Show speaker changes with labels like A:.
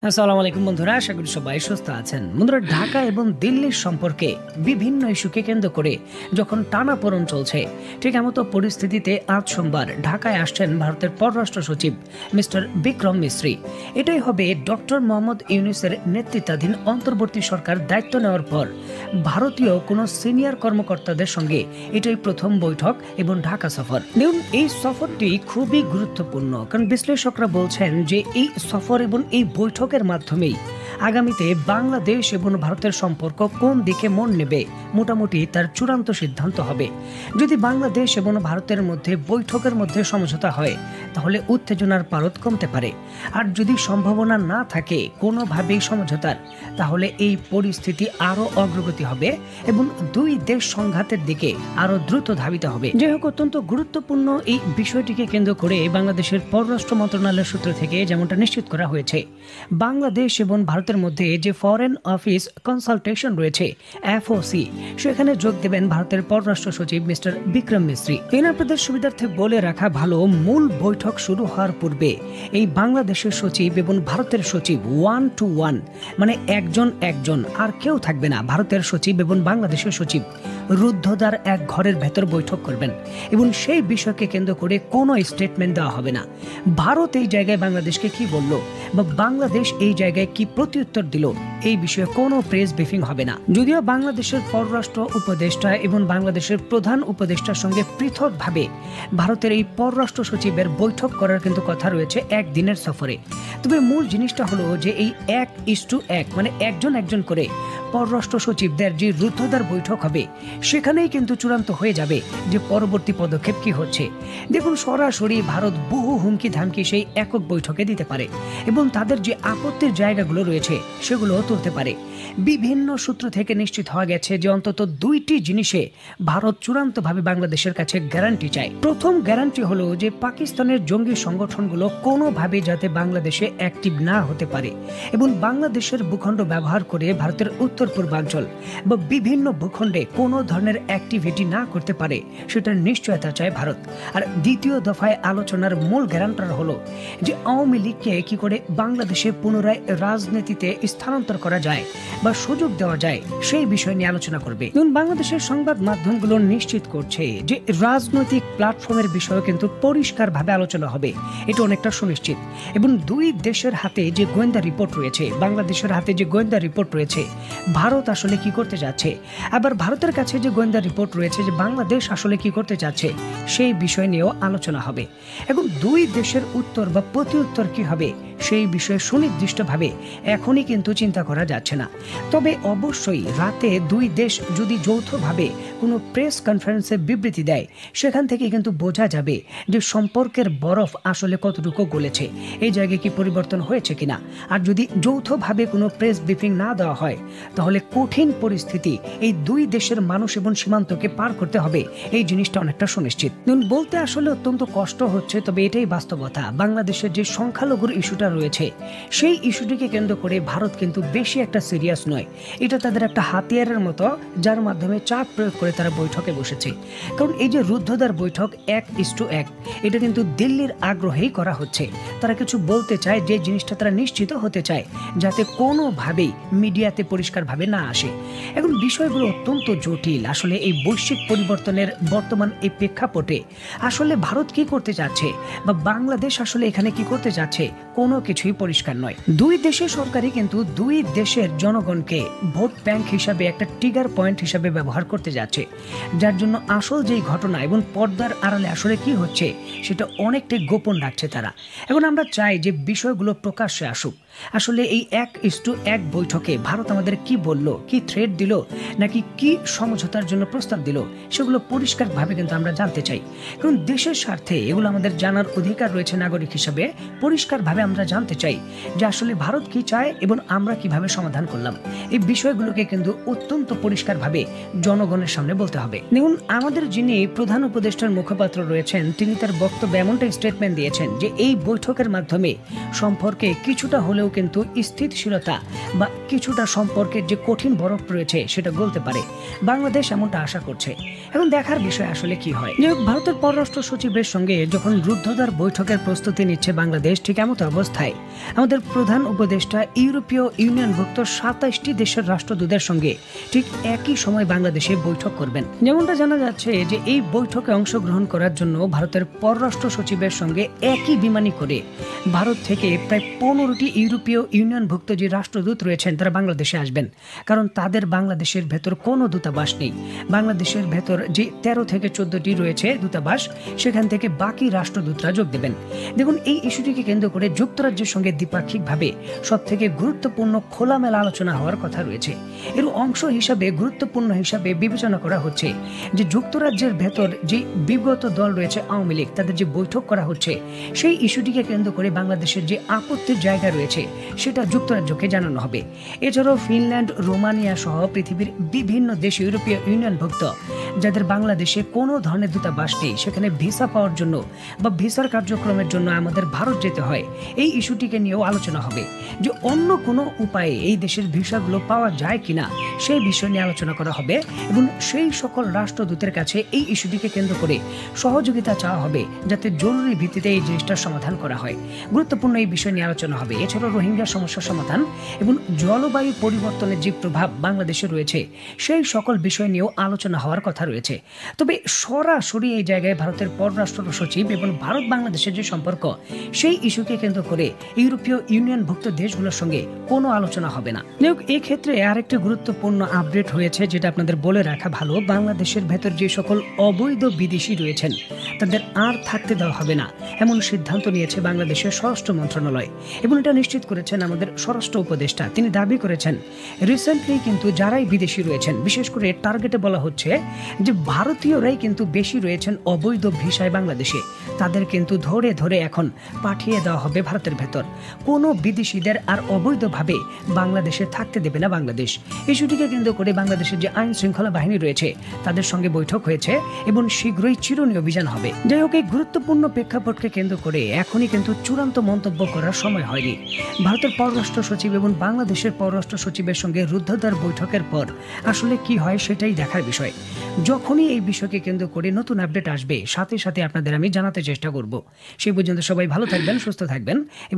A: আসসালামু আলাইকুম বন্ধুরা, আশা করি সবাই সুস্থ আছেন। বন্ধুরা, ঢাকা এবং দিল্লির সম্পর্কে বিভিন্ন ইস্যুকে কেন্দ্র করে যখন টানাপোড়েন চলছে, ঠিক এমতো পরিস্থিতিতে আজ সোমবার ঢাকায় আসছেন ভারতের পররাষ্ট্র সচিব মিস্টার বিক্রম মিস্রি। এটাই হবে ডক্টর মোহাম্মদ ইউনূসের নেতৃত্বাধীন অন্তর্বর্তী সরকার দায়িত্ব নেওয়ার পর ভারতীয় কোনো সিনিয়র কর্মকর্তাদের সঙ্গে এটাই প্রথম বৈঠক এবং ঢাকা সফর। দেখুন, এই সফরটি খুবই গুরুত্বপূর্ণ, কারণ বিশ্লেষকরা বলছেন যে এই সফর এবং এই বৈঠকের মাধ্যমেই আগামীতে বাংলাদেশ এবং ভারতের সম্পর্ক কোন দিকে মন নেবে মোটামুটি তার চূড়ান্ত সিদ্ধান্ত হবে। যদি বাংলাদেশ এবং ভারতের মধ্যে বৈঠকের মধ্যে সমঝোতা হয়, তাহলে উত্তেজনার পারদ কমতে পারে। আর যদি সম্ভাবনা না থাকে কোনোভাবেই সমঝোতার, তাহলে এই পরিস্থিতি আরো অগ্রগতি হবে এবং দুই দেশ সংঘাতের দিকে আরো দ্রুত ধাবিত হবে। যাই হোক, অত্যন্ত গুরুত্বপূর্ণ এই বিষয়টিকে কেন্দ্র করে বাংলাদেশের পররাষ্ট্র মন্ত্রণালয়ের সূত্র থেকে যেমনটা নিশ্চিত করা হয়েছে, বাংলাদেশ এবং ভারতের মধ্যে যে ফরেন অফিস কনসালটেশন রয়েছে এফওসি, সেখানে যোগ দেবেন ভারতের পররাষ্ট্র সচিব মিস্টার বিক্রম মিস্রি। আপনাদের সুবিধার্থে বলে রাখা ভালো, মূল বৈঠক শুরু হওয়ার পূর্বে এই বাংলাদেশের সচিব এবং ভারতের সচিব 1 to 1, মানে একজন আর কেউ থাকবে না। ভারতের সচিব এবং বাংলাদেশের সচিব রুদ্ধদ্বার এক ঘরের ভেতর বৈঠক করবেন এবং সেই বিষয়কে কেন্দ্র করে কোনো স্টেটমেন্ট দেওয়া হবে না। ভারত এই জায়গায় বাংলাদেশকে কি বলল বা বাংলাদেশ এই জায়গায় কি প্রত্যুত্তর দিল, এই বিষয়ে কোনো প্রেস ব্রিফিং হবে না। যদিও বাংলাদেশের পররাষ্ট্র উপদেষ্টা এবং বাংলাদেশের প্রধান উপদেষ্টার সঙ্গে পৃথকভাবে ভারতের এই পররাষ্ট্র সচিবের বৈঠক করার কিন্তু কথা রয়েছে একদিনের সফরে, তবে মূল জিনিসটা হলো যে এই 1:1, মানে একজন করে পররাষ্ট্র সচিবদের যে রুদ্ধদ্বার বৈঠক হবে, সেখানেই কিন্তু চূড়ান্ত হয়ে যাবে যে পরবর্তী পদক্ষেপ কি হচ্ছে। দেখুন, সরাসরি ভারত বহু হুমকি ধামকি সেই একক বৈঠকে দিতে পারে এবং তাদের যে আপত্তির জায়গাগুলো রয়েছে সেগুলো তুলতে পারে। বিভিন্ন সূত্র থেকে নিশ্চিত হওয়া গেছে যে অন্তত দুইটি জিনিসে ভারত চূড়ান্তভাবে বাংলাদেশের কাছে গ্যারান্টি চায়। প্রথম গ্যারান্টি হলো যে পাকিস্তানের জঙ্গি সংগঠনগুলো কোনোভাবে যাতে বাংলাদেশে অ্যাক্টিভ না হতে পারে এবং বাংলাদেশের ভূখণ্ড ব্যবহার করে ভারতের উত্তর পূর্বাঞ্চল বা বিভিন্ন ভূখণ্ডে কোনো ধরনের অ্যাক্টিভিটি না করতে পারে, সেটার নিশ্চয়তা চায় ভারত। আর দ্বিতীয় দফায় আলোচনার মূল গ্যারান্টার হলো যে আওয়ামী লীগকে কি করে বাংলাদেশে পুনরায় রাজনীতিতে স্থানান্তর করা যায় বা সুযোগ দেওয়া যায়, সেই বিষয় নিয়ে আলোচনা করবে। বাংলাদেশের সংবাদ মাধ্যমগুলো নিশ্চিত করছে যে রাজনৈতিক প্ল্যাটফর্মের বিষয়ে কিন্তু পরিষ্কারভাবে আলোচনা হবে, এটা অনেকটা সুনিশ্চিত। এবং দুই দেশের হাতে যে গোয়েন্দা রিপোর্ট রয়েছে, বাংলাদেশের হাতে যে গোয়েন্দা রিপোর্ট রয়েছে ভারত আসলে কি করতে যাচ্ছে, আবার ভারতের কাছে যে গোয়েন্দা রিপোর্ট রয়েছে যে বাংলাদেশ আসলে কি করতে যাচ্ছে, সেই বিষয় নিয়েও আলোচনা হবে। এখন দুই দেশের উত্তর বা প্রতি উত্তর কি হবে সেই বিষয়ে সুনির্দিষ্টভাবে এখনই কিন্তু চিন্তা করা যাচ্ছে না। তবে অবশ্যই রাতে দুই দেশ যদি যৌথভাবে কোনো প্রেস কনফারেন্সে বিবৃতি দেয়, সেখান থেকে কিন্তু বোঝা যাবে যে সম্পর্কের বরফ আসলে কতটুকু গলেছে, এই জায়গায় কি পরিবর্তন হয়েছে কিনা। আর যদি যৌথভাবে কোনো প্রেস ব্রিফিং না দেওয়া হয়, তাহলে কঠিন পরিস্থিতি এই দুই দেশের মানুষ এবং সীমান্তকে পার করতে হবে, এই জিনিসটা অনেকটা সুনিশ্চিত। বলতে আসলে অত্যন্ত কষ্ট হচ্ছে, তবে এটাই বাস্তবতা। বাংলাদেশের যে সংখ্যালঘুর ইস্যুটা রয়েছে, সেই ইস্যুটিকে কেন্দ্র করে ভারত কিন্তু বেশি একটা সিরিয়াস নয়। এটা তাদের একটা হাতিয়ারের মতো, যার মাধ্যমে চাপ প্রয়োগ করে তারা বৈঠকে বসেছে। কারণ এই যে রুদ্ধদ্বার বৈঠক 1:1, এটা কিন্তু দিল্লির আগ্রহেই করা হচ্ছে। তারা কিছু বলতে চায়, যে জিনিসটা তারা নিশ্চিত হতে চায় যাতে কোনোভাবেই মিডিয়াতে পরিষ্কারভাবে না আসে। এখন বিষয়গুলো অত্যন্ত জটিল। আসলে এই বৈশ্বিক পরিবর্তনের বর্তমান এই প্রেক্ষাপটে আসলে ভারত কি করতে যাচ্ছে বা বাংলাদেশ আসলে এখানে কি করতে যাচ্ছে, কোনো কিছুই পরিষ্কার নয়। দুই দেশের সরকারই কিন্তু দুই দেশের জনগণকে ভোট ব্যাংক হিসাবে, একটা ট্রিগার পয়েন্ট হিসাবে ব্যবহার করতে যাচ্ছে, যার জন্য আসল যেই ঘটনা এবং পর্দার আড়ালে আসলে কি হচ্ছে সেটা অনেকটাই গোপন রাখছে তারা। এখন আমরা চাই যে বিষয়গুলো প্রকাশ্যে আসুক। আসলে এই 1:1 বৈঠকে ভারত আমাদের কি বলল, কি থ্রেট দিল, নাকি কি সমঝোতার জন্য প্রস্তাব দিল, সেগুলো পরিষ্কারভাবে কিন্তু আমরা জানতে চাই। কারণ দেশের স্বার্থে এগুলো আমাদের জানার অধিকার রয়েছে নাগরিক হিসেবে। পরিষ্কারভাবে আমরা জানতে চাই যে আসলে ভারত কি চায় এবং আমরা কিভাবে সমাধান করলাম। এই বিষয়গুলোকে কিন্তু অত্যন্ত পরিষ্কারভাবে জনগণের সামনে বলতে হবে। দেখুন, আমাদের যিনি প্রধান উপদেষ্টার মুখপাত্র রয়েছেন, তিনি তার বক্তব্যে এমনটা স্টেটমেন্ট দিয়েছেন যে এই বৈঠকের মাধ্যমে সম্পর্কে কিছুটা হলেও কিন্তু স্থিতিশীলতা বা কিছুটা সম্পর্কের যে কঠিন বরফ রয়েছে সেটা গলতে পারে। বাংলাদেশ এমনটা আশা করছে। এখন দেখার বিষয় আসলে কি হয়। ভারতের পররাষ্ট্র সচিবের সঙ্গে যখন রুদ্ধদ্বার বৈঠকের প্রস্তুতি নিচ্ছে বাংলাদেশ, ঠিক এমন অবস্থায় আমাদের প্রধান উপদেষ্টা ইউরোপীয় ইউনিয়নভুক্ত ২৭টি দেশের রাষ্ট্রদূতের সঙ্গে ঠিক একই সময় বাংলাদেশে বৈঠক করবেন। যেমনটা জানা যাচ্ছে যে এই বৈঠকে অংশগ্রহণ করার জন্য ভারতের পররাষ্ট্র সচিবের সঙ্গে একই বিমানে করে ভারত থেকে প্রায় 15টি ইউরোপীয় ইউনিয়নভুক্ত যে রাষ্ট্রদূত রয়েছেন তারা বাংলাদেশে আসবেন, কারণ তাদের বাংলাদেশের ভেতর কোনো দূতাবাস নেই। বাংলাদেশের ভেতর যে 13 থেকে 14টি রয়েছে দূতাবাস, সেখান থেকে বাকি রাষ্ট্রদূতরা যোগ দেবেন। দেখুন, এই ইস্যুটিকে কেন্দ্র করে যুক্তরাজ্যের সঙ্গে দ্বিপাক্ষিকভাবে সব থেকে গুরুত্বপূর্ণ খোলামেলা আলোচনা হওয়ার কথা রয়েছে। এর অংশ হিসাবে গুরুত্বপূর্ণ হিসাবে বিবেচনা করা হচ্ছে যে যুক্তরাজ্যের ভেতর যে বিগত দল রয়েছে আওয়ামী লীগ, তাদের যে বৈঠক করা হচ্ছে সেই ইস্যুটিকে কেন্দ্র করে বাংলাদেশের যে আপত্তির জায়গা রয়েছে সেটা যুক্তরাজ্যকে জানানো হবে। এছাড়াও ফিনল্যান্ড, রোমানিয়া সহ পৃথিবীর বিভিন্ন দেশ ইউরোপীয় ইউনিয়নভুক্ত যাদের বাংলাদেশে কোনো ধরনের দূতাবাস নেই, সেখানে ভিসা পাওয়ার জন্য বা ভিসার কার্যক্রমের জন্য আমাদের ভারত যেতে হয়, এই ইস্যুটিকে নিয়েও আলোচনা হবে যে অন্য কোনো উপায়ে এই দেশের ভিসাগুলো পাওয়া যায় কিনা সেই বিষয় নিয়ে আলোচনা করা হবে এবং সেই সকল রাষ্ট্রদূতের কাছে এই ইস্যুটিকে কেন্দ্র করে সহযোগিতা চাওয়া হবে যাতে জরুরি ভিত্তিতে এই জিনিসটার সমাধান করা হয়। গুরুত্বপূর্ণ এই বিষয় নিয়ে আলোচনা হবে। এছাড়াও রোহিঙ্গা সমস্যার সমাধান এবং জলবায়ু পরিবর্তনের যে প্রভাব বাংলাদেশে রয়েছে সেই সকল বিষয় নিয়েও আলোচনা হওয়ার কথা রয়েছে। তবে সরাসরি এই জায়গায় ভারতের পররাষ্ট্র সচিব এবং ভারত বাংলাদেশের যে সম্পর্ক সেই ইস্যুকে কেন্দ্র করে ইউরোপীয় ইউনিয়নভুক্ত দেশগুলোর সঙ্গে কোনো আলোচনা হবে না। এই ক্ষেত্রে আরেকটি গুরুত্বপূর্ণ আপডেট হয়েছে যেটা আপনাদের বলে রাখা ভালো। বাংলাদেশের ভেতর যে সকল অবৈধ বিদেশি রয়েছেন তাদের আর থাকতে দেওয়া হবে না, এমন সিদ্ধান্ত নিয়েছে বাংলাদেশের স্বরাষ্ট্র মন্ত্রণালয় এবং এটা নিশ্চিত করেছেন আমাদের স্বরাষ্ট্র উপদেষ্টা। তিনি দাবি করেছেন রিসেন্টলি কিন্তু যারাই বিদেশি রয়েছেন, বিশেষ করে টার্গেটে বলা হচ্ছে যে ভারতীয়রাই কিন্তু বেশি রয়েছেন অবৈধ ভিসায় বাংলাদেশে, তাদের কিন্তু ধরে ধরে এখন পাঠিয়ে দেওয়া হবে ভারতের ভেতর। কোনো বিদেশিদের আর অবৈধভাবে বাংলাদেশে থাকতে দেবে না বাংলাদেশ। ইস্যুটিকে কেন্দ্র করে বাংলাদেশের যে আইন শৃঙ্খলা বাহিনী রয়েছে তাদের সঙ্গে বৈঠক হয়েছে এবং শীঘ্রই চিরুনি অভিযান হবে। যাই হোক, এই গুরুত্বপূর্ণ প্রেক্ষাপটকে কেন্দ্র করে এখনই কিন্তু চূড়ান্ত মন্তব্য করার সময় হয়নি। ভারতের পররাষ্ট্র সচিব এবং বাংলাদেশের পররাষ্ট্র সচিবের সঙ্গে রুদ্ধদ্বার বৈঠকের পর আসলে কি হয় সেটাই দেখার বিষয়। যখনই এই বিষয়কে কেন্দ্র করে নতুন আপডেট আসবে সাথে সাথে আপনাদের আমি জানাতে চেষ্টা করব। সেই পর্যন্ত সবাই ভালো থাকবেন, সুস্থ থাকবেন এবং